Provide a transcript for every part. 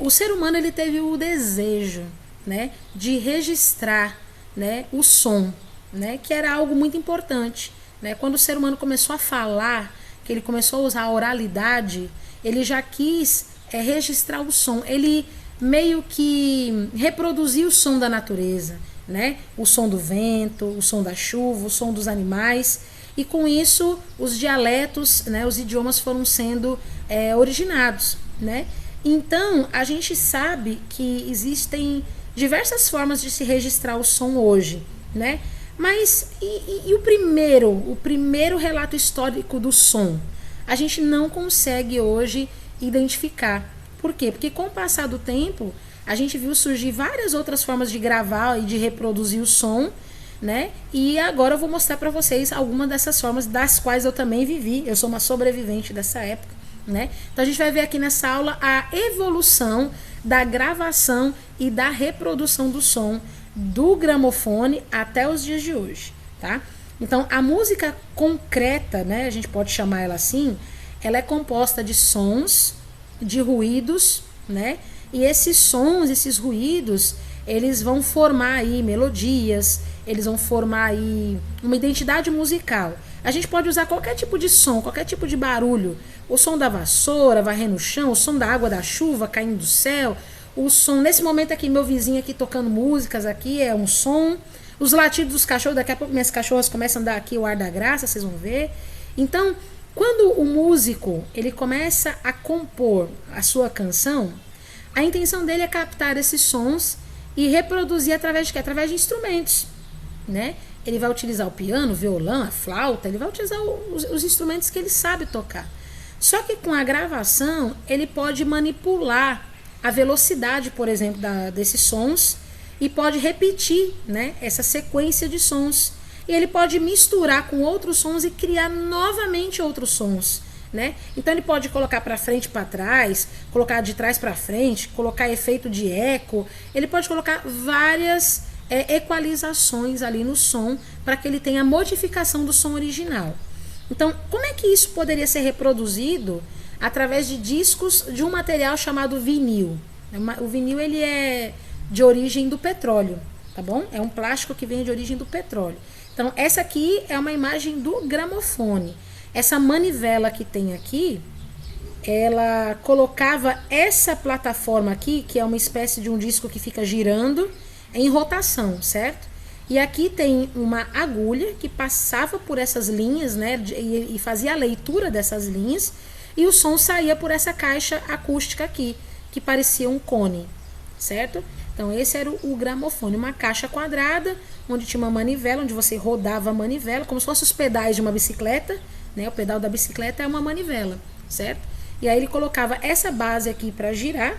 o ser humano ele teve o desejo, né, de registrar, né, o som, né, que era algo muito importante, né? Quando o ser humano começou a falar, que ele começou a usar a oralidade, ele já quis registrar o som. Ele meio que reproduzir o som da natureza, né? O som do vento, o som da chuva, o som dos animais. E com isso, os dialetos, né, os idiomas foram sendo originados, né? Então, a gente sabe que existem diversas formas de se registrar o som hoje, né? Mas e o primeiro relato histórico do som? A gente não consegue hoje identificar. Por quê? Porque com o passar do tempo, a gente viu surgir várias outras formas de gravar e de reproduzir o som, né? E agora eu vou mostrar para vocês algumas dessas formas das quais eu também vivi. Eu sou uma sobrevivente dessa época, né? Então a gente vai ver aqui nessa aula a evolução da gravação e da reprodução do som do gramofone até os dias de hoje, tá? Então a música concreta, né, a gente pode chamar ela assim, ela é composta de sons, de ruídos, né? E esses sons, esses ruídos, eles vão formar aí melodias, eles vão formar aí uma identidade musical. A gente pode usar qualquer tipo de som, qualquer tipo de barulho. O som da vassoura varrendo o chão, o som da água da chuva caindo do céu, o som, nesse momento aqui, meu vizinho aqui tocando músicas aqui, é um som. Os latidos dos cachorros, daqui a pouco minhas cachorras começam a dar aqui o ar da graça, vocês vão ver. Então, quando o músico, ele começa a compor a sua canção, a intenção dele é captar esses sons e reproduzir através de quê? Através de instrumentos, né? Ele vai utilizar o piano, o violão, a flauta, ele vai utilizar os instrumentos que ele sabe tocar. Só que com a gravação, ele pode manipular a velocidade, por exemplo, desses sons e pode repetir, né, essa sequência de sons. E ele pode misturar com outros sons e criar novamente outros sons, né? Então ele pode colocar para frente e para trás, colocar de trás para frente, colocar efeito de eco. Ele pode colocar várias equalizações ali no som para que ele tenha a modificação do som original. Então, como é que isso poderia ser reproduzido? Através de discos de um material chamado vinil. O vinil ele é de origem do petróleo, tá bom? É um plástico que vem de origem do petróleo. Então, essa aqui é uma imagem do gramofone. Essa manivela que tem aqui, ela colocava essa plataforma aqui, que é uma espécie de um disco que fica girando em rotação, certo? E aqui tem uma agulha que passava por essas linhas, né, e fazia a leitura dessas linhas, e o som saía por essa caixa acústica aqui, que parecia um cone, certo? Então esse era o gramofone, uma caixa quadrada, onde tinha uma manivela, onde você rodava a manivela, como se fossem os pedais de uma bicicleta, né? O pedal da bicicleta é uma manivela, certo? E aí ele colocava essa base aqui para girar,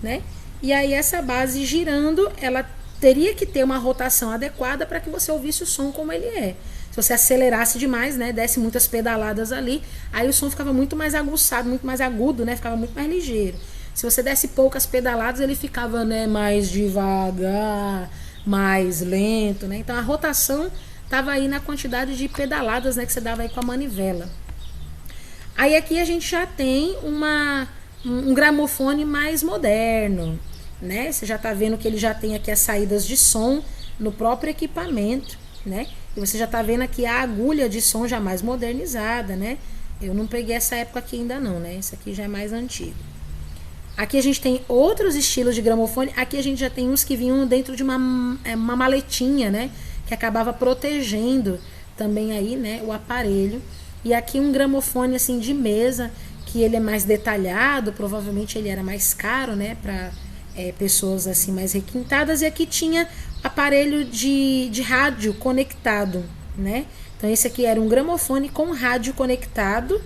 né? E aí essa base girando, ela teria que ter uma rotação adequada para que você ouvisse o som como ele é. Se você acelerasse demais, né, desse muitas pedaladas ali, aí o som ficava muito mais aguçado, muito mais agudo, né, ficava muito mais ligeiro. Se você desse poucas pedaladas, ele ficava, né, mais devagar, mais lento, né? Então a rotação estava aí na quantidade de pedaladas, né, que você dava aí com a manivela. Aí aqui a gente já tem um gramofone mais moderno, né? Você já está vendo que ele já tem aqui as saídas de som no próprio equipamento, né? E você já está vendo aqui a agulha de som já mais modernizada, né? Eu não peguei essa época aqui ainda não, né? Esse aqui já é mais antigo. Aqui a gente tem outros estilos de gramofone. Aqui a gente já tem uns que vinham dentro de uma maletinha, né? Que acabava protegendo também aí, né, o aparelho. E aqui um gramofone assim de mesa, que ele é mais detalhado, provavelmente ele era mais caro, né, para pessoas assim mais requintadas. E aqui tinha aparelho de rádio conectado, né? Então esse aqui era um gramofone com rádio conectado.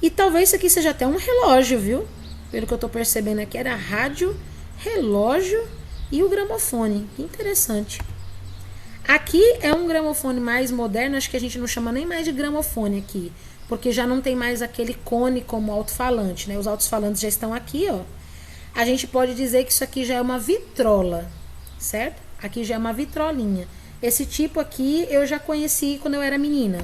E talvez isso aqui seja até um relógio, viu? Pelo que eu tô percebendo aqui, era rádio, relógio e o gramofone. Que interessante. Aqui é um gramofone mais moderno, acho que a gente não chama nem mais de gramofone aqui, porque já não tem mais aquele cone como alto-falante, né? Os alto-falantes já estão aqui, ó. A gente pode dizer que isso aqui já é uma vitrola, certo? Aqui já é uma vitrolinha. Esse tipo aqui eu já conheci quando eu era menina.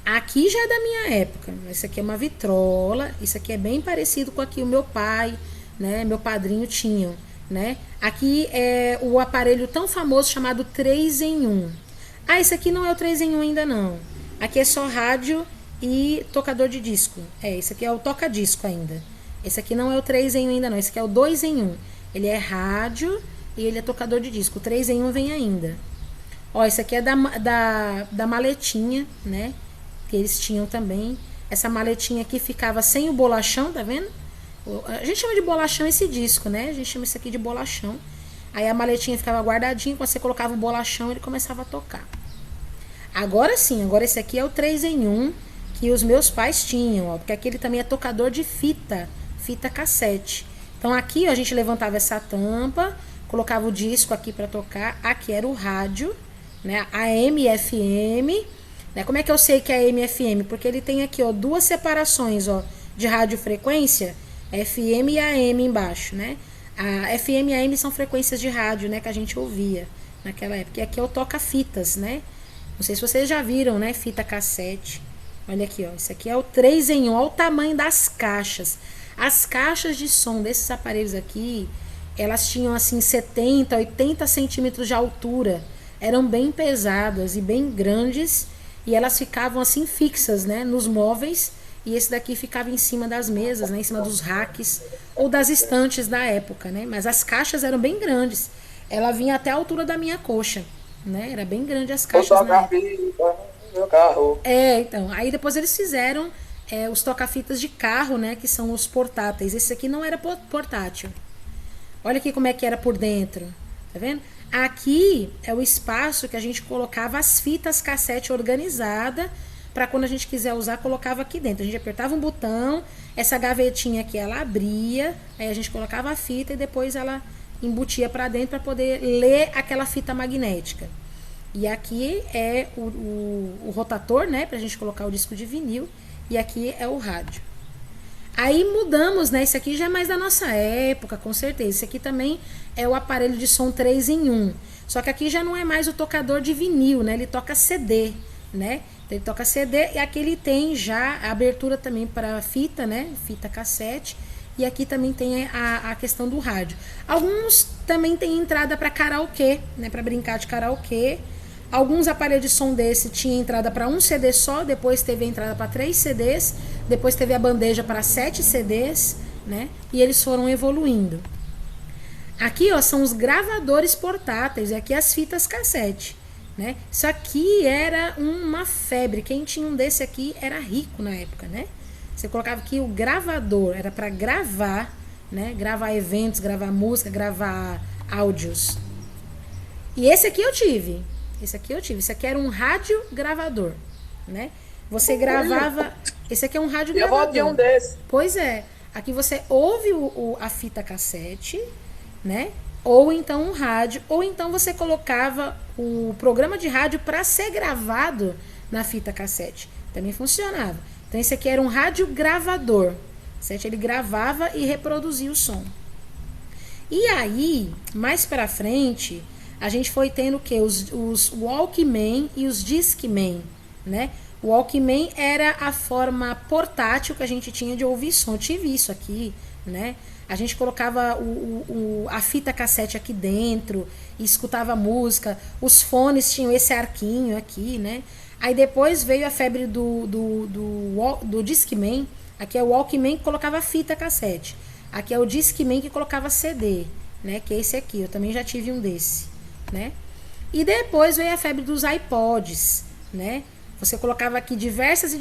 Aqui já é da minha época. Isso aqui é uma vitrola. Isso aqui é bem parecido com aqui o meu pai né, meu padrinho tinham, né? Aqui é o aparelho tão famoso chamado 3 em 1. Ah, esse aqui não é o 3 em 1 ainda não. Aqui é só rádio e tocador de disco. Esse aqui é o toca-disco ainda. Esse aqui não é o 3 em 1 ainda não, esse aqui é o 2 em 1. Ele é rádio e ele é tocador de disco. O 3 em 1 vem ainda. Ó, esse aqui é da maletinha, né? Que eles tinham também. Essa maletinha aqui ficava sem o bolachão, tá vendo? A gente chama de bolachão esse disco, né? A gente chama isso aqui de bolachão. Aí a maletinha ficava guardadinha, quando você colocava o bolachão, ele começava a tocar. Agora sim, agora esse aqui é o 3 em 1 que os meus pais tinham, ó, porque aqui ele também é tocador de fita cassete. Então aqui ó, a gente levantava essa tampa, colocava o disco aqui para tocar, aqui era o rádio, né? AM e FM, né? Como é que eu sei que é AM e FM? Porque ele tem aqui ó, duas separações ó, de radiofrequência, FM e AM embaixo, né? A FM e AM são frequências de rádio, né, que a gente ouvia naquela época. E aqui é o toca-fitas, né? Não sei se vocês já viram, né? Fita cassete. Olha aqui, ó. Isso aqui é o 3 em 1. Olha o tamanho das caixas. As caixas de som desses aparelhos aqui, elas tinham assim 70, 80 centímetros de altura. Eram bem pesadas e bem grandes. E elas ficavam assim fixas, né? Nos móveis. E esse daqui ficava em cima das mesas, né? Em cima dos racks ou das estantes da época, né? Mas as caixas eram bem grandes. Ela vinha até a altura da minha coxa, né? Era bem grande as caixas na época. Meu carro. Então, aí depois eles fizeram os toca-fitas de carro, né? Que são os portáteis. Esse aqui não era portátil. Olha aqui como é que era por dentro, tá vendo? Aqui é o espaço que a gente colocava as fitas cassete organizada para quando a gente quiser usar, colocava aqui dentro. A gente apertava um botão, essa gavetinha aqui ela abria, aí a gente colocava a fita e depois ela embutia para dentro para poder ler aquela fita magnética. E aqui é o rotator, né, pra gente colocar o disco de vinil, e aqui é o rádio. Aí mudamos, né, esse aqui já é mais da nossa época, com certeza. Esse aqui também é o aparelho de som 3 em 1. Só que aqui já não é mais o tocador de vinil, né, ele toca CD, né? Então ele toca CD e aqui ele tem já a abertura também para fita, né, fita cassete. E aqui também tem a questão do rádio. Alguns também tem entrada para karaokê, né, para brincar de karaokê. Alguns aparelhos de som desse tinha entrada para um CD só, depois teve a entrada para 3 CDs, depois teve a bandeja para 7 CDs, né? E eles foram evoluindo. Aqui, ó, são os gravadores portáteis, e aqui as fitas cassete, né? Isso aqui era uma febre. Quem tinha um desse aqui era rico na época, né? Você colocava aqui o gravador, era para gravar, né? Gravar eventos, gravar música, gravar áudios. E esse aqui eu tive. Esse aqui era um rádio gravador, né? Você gravava. Esse aqui é um rádio gravador. Eu vou ter um desse. Pois é. Aqui você ouve a fita cassete, né? Ou então um rádio, ou então você colocava o programa de rádio para ser gravado na fita cassete. Também funcionava. Então esse aqui era um rádio gravador, certo? Ele gravava e reproduzia o som. E aí, mais para frente, a gente foi tendo o quê? Os Walkman e os Discman, né? O Walkman era a forma portátil que a gente tinha de ouvir som. Eu tive isso aqui, né? A gente colocava a fita cassete aqui dentro e escutava música. Os fones tinham esse arquinho aqui, né? Aí depois veio a febre do Discman. Aqui é o Walkman que colocava fita cassete. Aqui é o Discman que colocava CD, né? Que é esse aqui. Eu também já tive um desse, né? E depois veio a febre dos iPods, né? Você colocava aqui diversas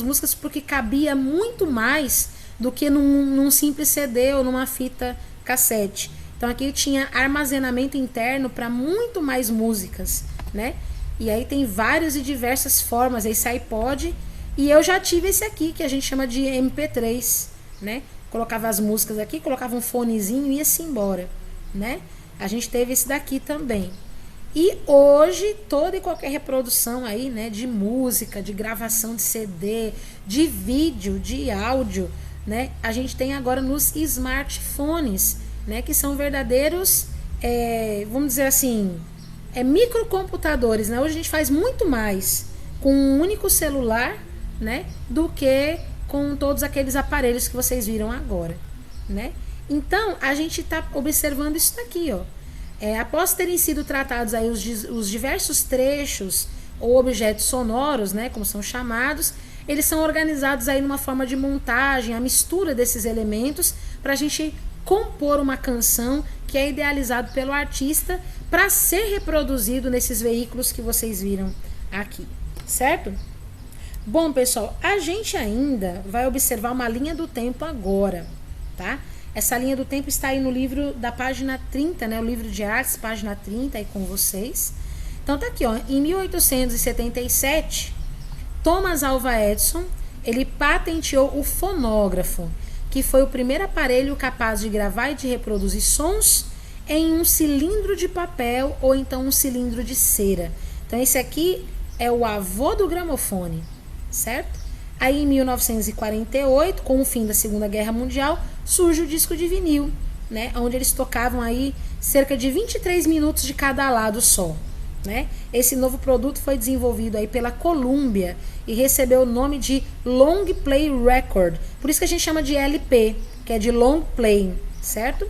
músicas porque cabia muito mais do que num simples CD ou numa fita cassete. Então aqui tinha armazenamento interno para muito mais músicas, né? E aí tem várias e diversas formas esse iPod. E eu já tive esse aqui que a gente chama de MP3, né? Colocava as músicas aqui, colocava um fonezinho e ia-se embora, né? A gente teve esse daqui também. E hoje, toda e qualquer reprodução aí, né, de música, de gravação de CD, de vídeo, de áudio, né, a gente tem agora nos smartphones, né, que são verdadeiros, vamos dizer assim, microcomputadores, né? Hoje a gente faz muito mais com um único celular, né, do que com todos aqueles aparelhos que vocês viram agora, né? Então, a gente está observando isso daqui, ó. Após terem sido tratados aí os diversos trechos ou objetos sonoros, né, como são chamados, eles são organizados aí numa forma de montagem, a mistura desses elementos, para a gente compor uma canção que é idealizado pelo artista para ser reproduzido nesses veículos que vocês viram aqui, certo? Bom, pessoal, a gente ainda vai observar uma linha do tempo agora, tá? Essa linha do tempo está aí no livro da página 30, né? O livro de artes, página 30, aí com vocês. Então tá aqui, ó. Em 1877, Thomas Alva Edison, ele patenteou o fonógrafo, que foi o primeiro aparelho capaz de gravar e de reproduzir sons em um cilindro de papel ou então um cilindro de cera. Então esse aqui é o avô do gramofone, certo? Aí em 1948, com o fim da Segunda Guerra Mundial, surge o disco de vinil, né? Onde eles tocavam aí cerca de 23 minutos de cada lado só, né? Esse novo produto foi desenvolvido aí pela Columbia e recebeu o nome de Long Play Record. Por isso que a gente chama de LP, que é de Long Play, certo?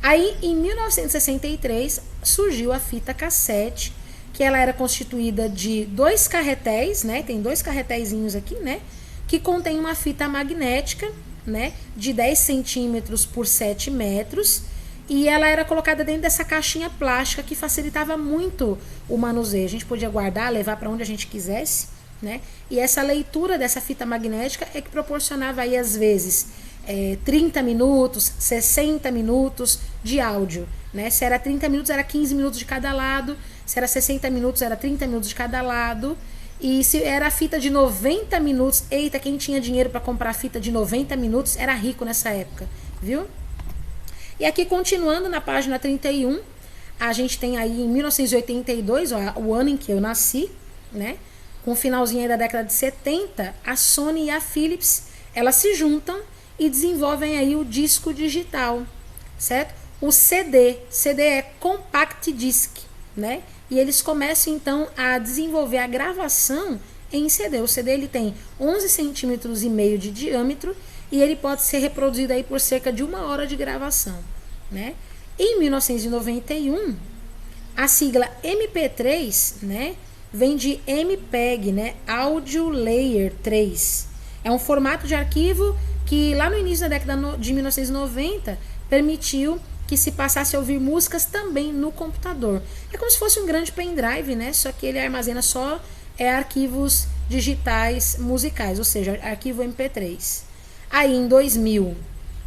Aí em 1963 surgiu a fita cassete, que ela era constituída de 2 carretéis, né? Tem 2 carretéisinhos aqui, né? Que contém uma fita magnética, né? De 10 centímetros por 7 metros. E ela era colocada dentro dessa caixinha plástica que facilitava muito o manuseio. A gente podia guardar, levar para onde a gente quisesse, né? E essa leitura dessa fita magnética é que proporcionava aí, às vezes, 30 minutos, 60 minutos de áudio, né? Se era 30 minutos, era 15 minutos de cada lado. Se era 60 minutos, era 30 minutos de cada lado. E se era fita de 90 minutos, eita, quem tinha dinheiro para comprar fita de 90 minutos era rico nessa época, viu? E aqui, continuando na página 31, a gente tem aí em 1982, ó, o ano em que eu nasci, né? Com o finalzinho aí da década de 70, a Sony e a Philips, elas se juntam e desenvolvem aí o disco digital, certo? O CD é Compact Disc, né? E eles começam então a desenvolver a gravação em CD. O CD ele tem 11 centímetros e meio de diâmetro e ele pode ser reproduzido aí por cerca de 1 hora de gravação, né? Em 1991, a sigla MP3, né, vem de MPEG, né, Audio Layer 3. É um formato de arquivo que lá no início da década de 1990 permitiu que se passasse a ouvir músicas também no computador. É como se fosse um grande pendrive, né? Só que ele armazena só arquivos digitais musicais, ou seja, arquivo MP3. Aí em 2000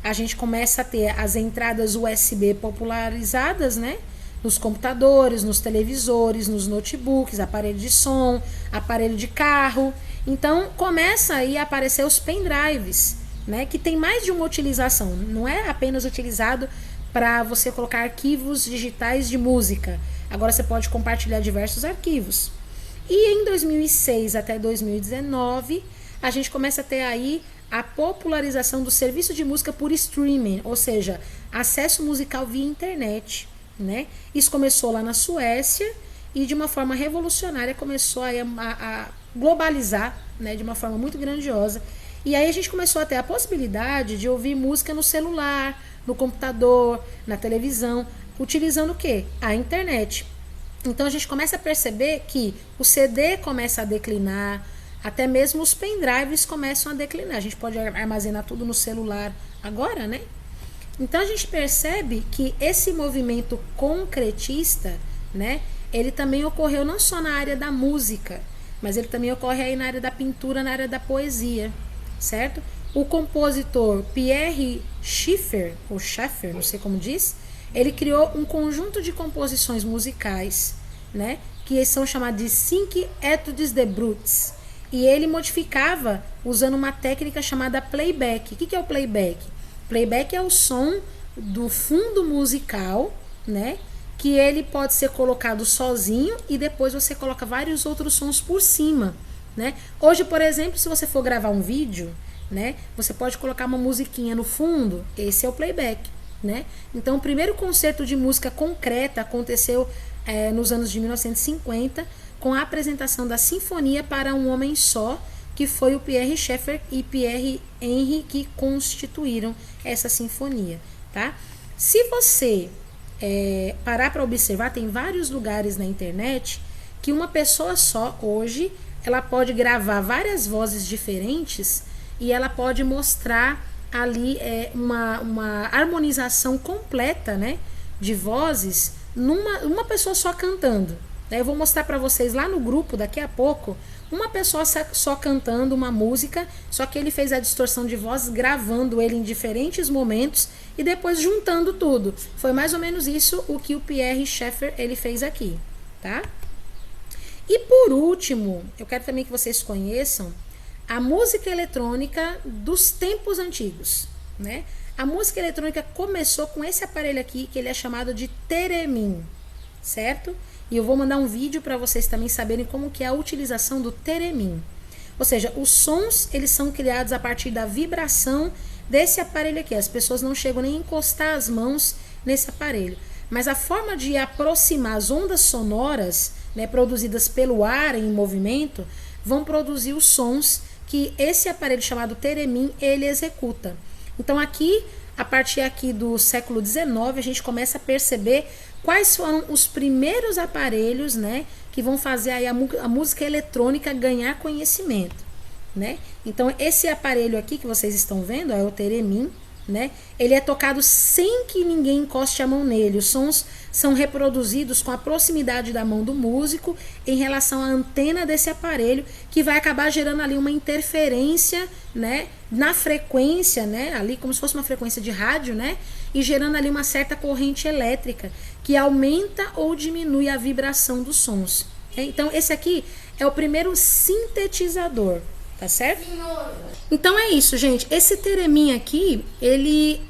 a gente começa a ter as entradas USB popularizadas, né? Nos computadores, nos televisores, nos notebooks, aparelho de som, aparelho de carro. Então começa aí a aparecer os pendrives, né? Que tem mais de uma utilização. Não é apenas utilizado para você colocar arquivos digitais de música. Agora você pode compartilhar diversos arquivos. E em 2006 até 2019, a gente começa a ter aí a popularização do serviço de música por streaming, ou seja, acesso musical via internet, né? Isso começou lá na Suécia e de uma forma revolucionária começou a globalizar, né, de uma forma muito grandiosa. E aí a gente começou a ter a possibilidade de ouvir música no celular, no computador, na televisão, utilizando o quê? A internet. Então a gente começa a perceber que o CD começa a declinar, até mesmo os pendrives começam a declinar. A gente pode armazenar tudo no celular agora, né? Então a gente percebe que esse movimento concretista, né, ele também ocorreu não só na área da música, mas ele também ocorre aí na área da pintura, na área da poesia, certo? O compositor Pierre Schaeffer, ou Schaeffer, não sei como diz, ele criou um conjunto de composições musicais, né, que são chamadas de cinq études de Brutes. E ele modificava usando uma técnica chamada playback. O que é o playback? Playback é o som do fundo musical, né, que ele pode ser colocado sozinho e depois você coloca vários outros sons por cima, né? Hoje, por exemplo, se você for gravar um vídeo, né, você pode colocar uma musiquinha no fundo, esse é o playback, né? Então, o primeiro concerto de música concreta aconteceu nos anos de 1950, com a apresentação da Sinfonia para um Homem Só, que foi o Pierre Schaeffer e Pierre Henry que constituíram essa sinfonia, tá? Se você parar para observar, tem vários lugares na internet que uma pessoa só, hoje, ela pode gravar várias vozes diferentes e ela pode mostrar ali uma harmonização completa, né, de vozes numa pessoa só cantando. Eu vou mostrar para vocês lá no grupo daqui a pouco uma pessoa só cantando uma música, só que ele fez a distorção de voz gravando ele em diferentes momentos e depois juntando tudo. Foi mais ou menos isso o que o Pierre Schaeffer ele fez aqui, tá? E por último, eu quero também que vocês conheçam a música eletrônica dos tempos antigos, né? A música eletrônica começou com esse aparelho aqui, que ele é chamado de Theremin, certo? E eu vou mandar um vídeo para vocês também saberem como que é a utilização do Theremin. Ou seja, os sons, eles são criados a partir da vibração desse aparelho aqui. As pessoas não chegam nem a encostar as mãos nesse aparelho. Mas a forma de aproximar as ondas sonoras, né, produzidas pelo ar em movimento, vão produzir os sons que esse aparelho chamado Theremin, ele executa. Então aqui, a partir aqui do século XIX, a gente começa a perceber quais foram os primeiros aparelhos, né, que vão fazer aí a música eletrônica ganhar conhecimento, né? Então esse aparelho aqui que vocês estão vendo é o Theremin, né? Ele é tocado sem que ninguém encoste a mão nele. Os sons são reproduzidos com a proximidade da mão do músico em relação à antena desse aparelho, que vai acabar gerando ali uma interferência, né, na frequência, né, ali como se fosse uma frequência de rádio, né, e gerando ali uma certa corrente elétrica que aumenta ou diminui a vibração dos sons. Então esse aqui é o primeiro sintetizador. Tá certo? Então é isso, gente. Esse Theremin aqui, ele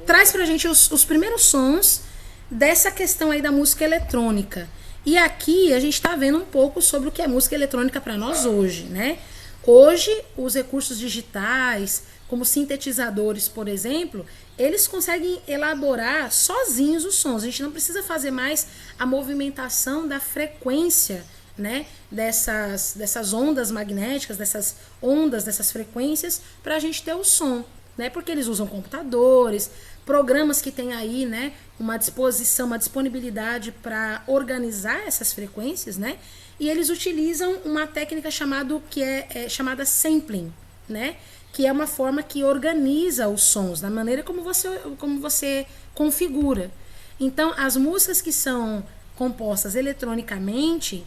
traz pra gente os primeiros sons dessa questão aí da música eletrônica. E aqui a gente tá vendo um pouco sobre o que é música eletrônica para nós hoje, né? Hoje, os recursos digitais, como sintetizadores, por exemplo, eles conseguem elaborar sozinhos os sons. A gente não precisa fazer mais a movimentação da frequência, né, dessas ondas magnéticas, dessas frequências, para a gente ter o som, né, porque eles usam computadores, programas que têm aí, né, uma disponibilidade para organizar essas frequências, né, e eles utilizam uma técnica chamada sampling, né, que é uma forma que organiza os sons da maneira como você configura. Então, as músicas que são compostas eletronicamente,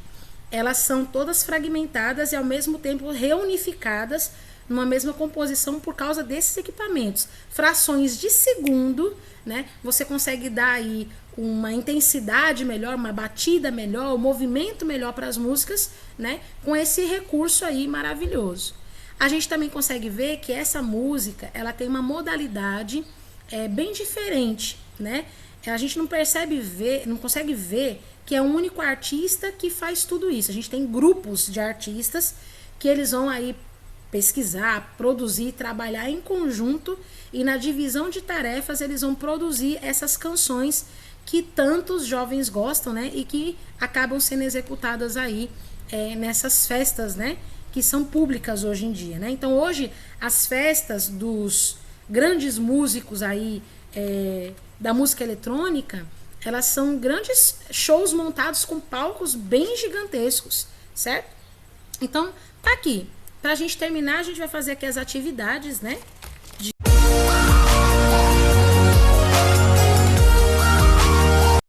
elas são todas fragmentadas e ao mesmo tempo reunificadas numa mesma composição por causa desses equipamentos. Frações de segundo, né? Você consegue dar aí uma intensidade melhor, uma batida melhor, um movimento melhor para as músicas, né? Com esse recurso aí maravilhoso. A gente também consegue ver que essa música, ela tem uma modalidade bem diferente, né? A gente não consegue ver que é um único artista que faz tudo isso. A gente tem grupos de artistas que eles vão aí pesquisar, produzir, trabalhar em conjunto, e na divisão de tarefas eles vão produzir essas canções que tantos jovens gostam, né? E que acabam sendo executadas aí nessas festas, né? Que são públicas hoje em dia, né? Então hoje as festas dos grandes músicos aí da música eletrônica, elas são grandes shows montados com palcos bem gigantescos, certo? Então, tá aqui. Pra gente terminar, a gente vai fazer aqui as atividades, né?